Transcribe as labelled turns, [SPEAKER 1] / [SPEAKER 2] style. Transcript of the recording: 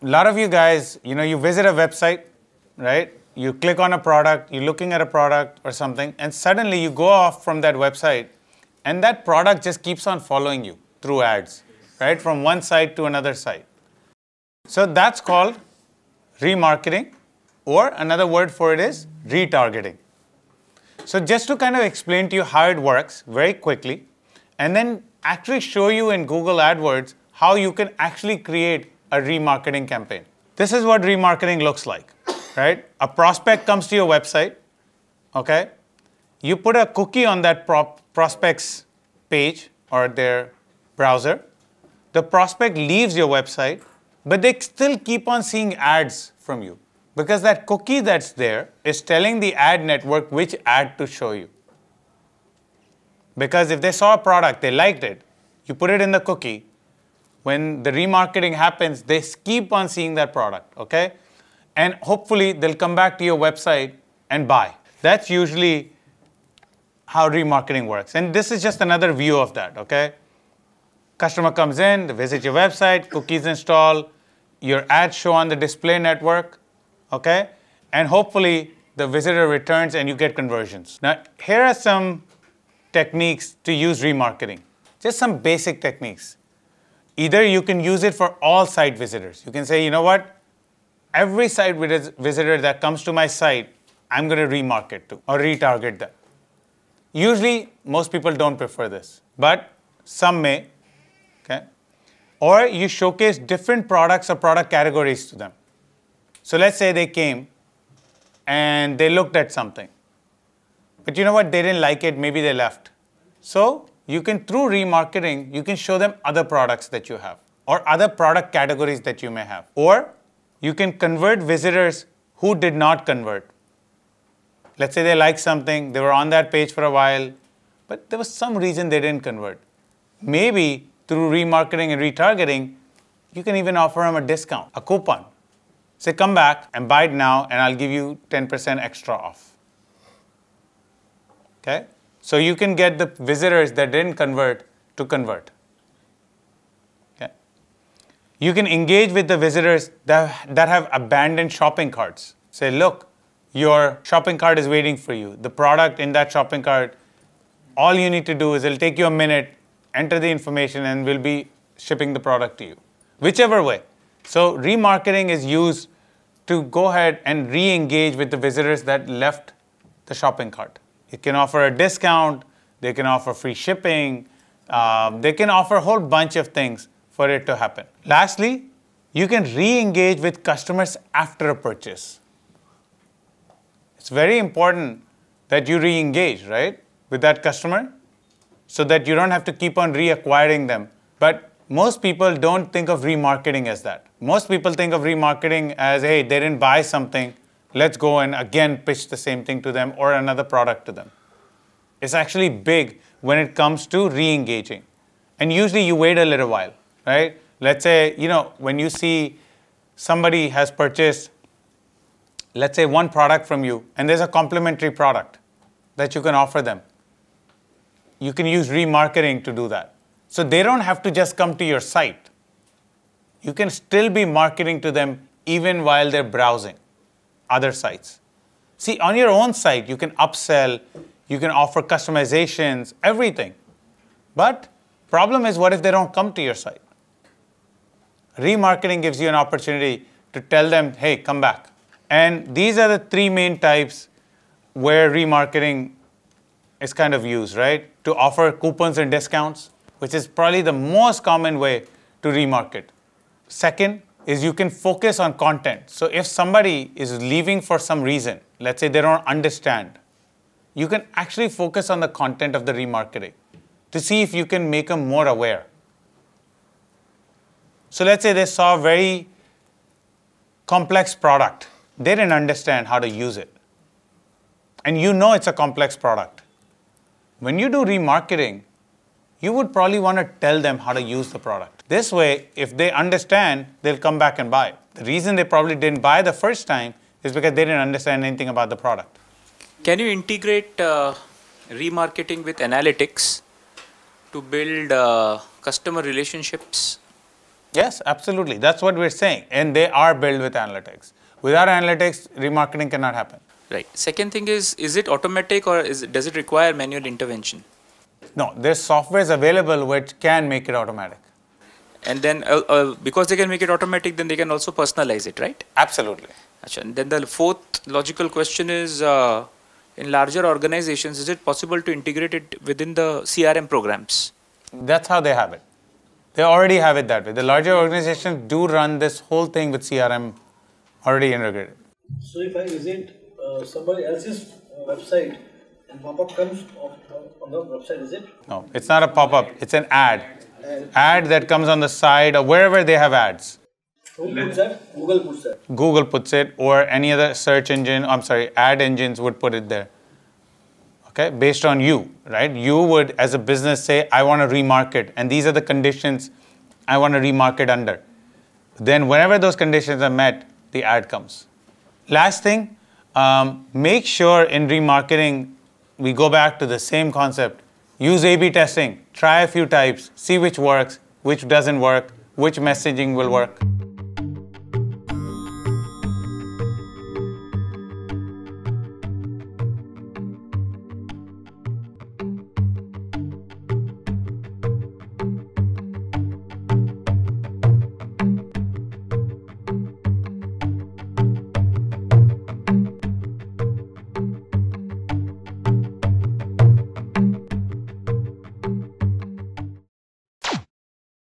[SPEAKER 1] lot of you guys, you visit a website, right? You click on a product, you're looking at a product or something, and suddenly you go off from that website, and that product just keeps on following you through ads, right? From one site to another site. So that's called remarketing, or another word for it is retargeting. So just to kind of explain to you how it works very quickly, and then actually show you in Google AdWords how you can actually create a remarketing campaign. This is what remarketing looks like, right? A prospect comes to your website, okay? You put a cookie on that prospect's page or their browser. The prospect leaves your website, but they still keep on seeing ads from you because that cookie that's there is telling the ad network which ad to show you. Because if they saw a product, they liked it, you put it in the cookie, when the remarketing happens, they keep on seeing that product, okay? And hopefully they'll come back to your website and buy. That's usually how remarketing works. And this is just another view of that, okay? Customer comes in, they visit your website, cookies install, your ads show on the display network, okay? And hopefully the visitor returns and you get conversions. Now, here are some techniques to use remarketing. Just some basic techniques. Either you can use it for all site visitors. You can say, you know what? Every site visitor that comes to my site, I'm going to remarket to or retarget them. Usually, most people don't prefer this, but some may. Okay? Or you showcase different products or product categories to them. So let's say they came and they looked at something. But you know what? They didn't like it. Maybe they left. So you can, through remarketing, you can show them other products that you have or other product categories that you may have. Or you can convert visitors who did not convert. Let's say they liked something, they were on that page for a while, but there was some reason they didn't convert. Maybe through remarketing and retargeting, you can even offer them a discount, a coupon. Say, come back and buy it now, and I'll give you 10% extra off. Okay? So you can get the visitors that didn't convert to convert. Okay? You can engage with the visitors that have abandoned shopping carts. Say, look, your shopping cart is waiting for you. The product in that shopping cart, all you need to do is it'll take you a minute, enter the information, and we'll be shipping the product to you. Whichever way. So remarketing is used to go ahead and re-engage with the visitors that left the shopping cart. You can offer a discount, they can offer free shipping, they can offer a whole bunch of things for it to happen. Lastly, you can re-engage with customers after a purchase. It's very important that you re-engage, right, with that customer so that you don't have to keep on reacquiring them. But most people don't think of remarketing as that. Most people think of remarketing as, hey, they didn't buy something, let's go and again pitch the same thing to them or another product to them. It's actually big when it comes to re-engaging. And usually you wait a little while, right? Let's say, when you see somebody has purchased, let's say, one product from you, and there's a complementary product that you can offer them. You can use remarketing to do that. So they don't have to just come to your site. You can still be marketing to them even while they're browsing other sites. See, on your own site, you can upsell, you can offer customizations, everything. But problem is, what if they don't come to your site? Remarketing gives you an opportunity to tell them, hey, come back. And these are the three main types where remarketing is kind of used, right? To offer coupons and discounts, which is probably the most common way to remarket. Second is you can focus on content. So if somebody is leaving for some reason, let's say they don't understand, you can actually focus on the content of the remarketing to see if you can make them more aware. So let's say they saw a very complex product. They didn't understand how to use it. And you know it's a complex product. When you do remarketing, you would probably want to tell them how to use the product. This way, if they understand, they'll come back and buy. The reason they probably didn't buy the first time is because they didn't understand anything about the product.
[SPEAKER 2] Can you integrate remarketing with analytics to build customer relationships
[SPEAKER 1] Yes, absolutely. That's what we're saying. And they are built with analytics. Without analytics, remarketing cannot happen.
[SPEAKER 2] Right. Second thing is it automatic or does it require manual intervention?
[SPEAKER 1] No, there's softwares available which can make it automatic.
[SPEAKER 2] And then because they can make it automatic, then they can also personalize it, right?
[SPEAKER 1] Absolutely.
[SPEAKER 2] Achha. And then the fourth logical question is, in larger organizations, is it possible to integrate it within the CRM programs?
[SPEAKER 1] That's how they have it. They already have it that way. The larger organizations do run this whole thing with CRM already integrated.
[SPEAKER 3] So if I visit somebody else's website and pop-up comes on the website, is it?
[SPEAKER 1] No, it's not a pop-up. It's an ad. Ad that comes on the side or wherever they have ads.
[SPEAKER 3] Who puts that? Google puts that.
[SPEAKER 1] Google puts it, or any other search engine, ad engines would put it there. Okay, based on you, right? You would, as a business, say, I want to remarket, and these are the conditions I want to remarket under. Then whenever those conditions are met, the ad comes. Last thing, make sure in remarketing, we go back to the same concept. Use A/B testing, try a few types, see which works, which doesn't work, which messaging will work.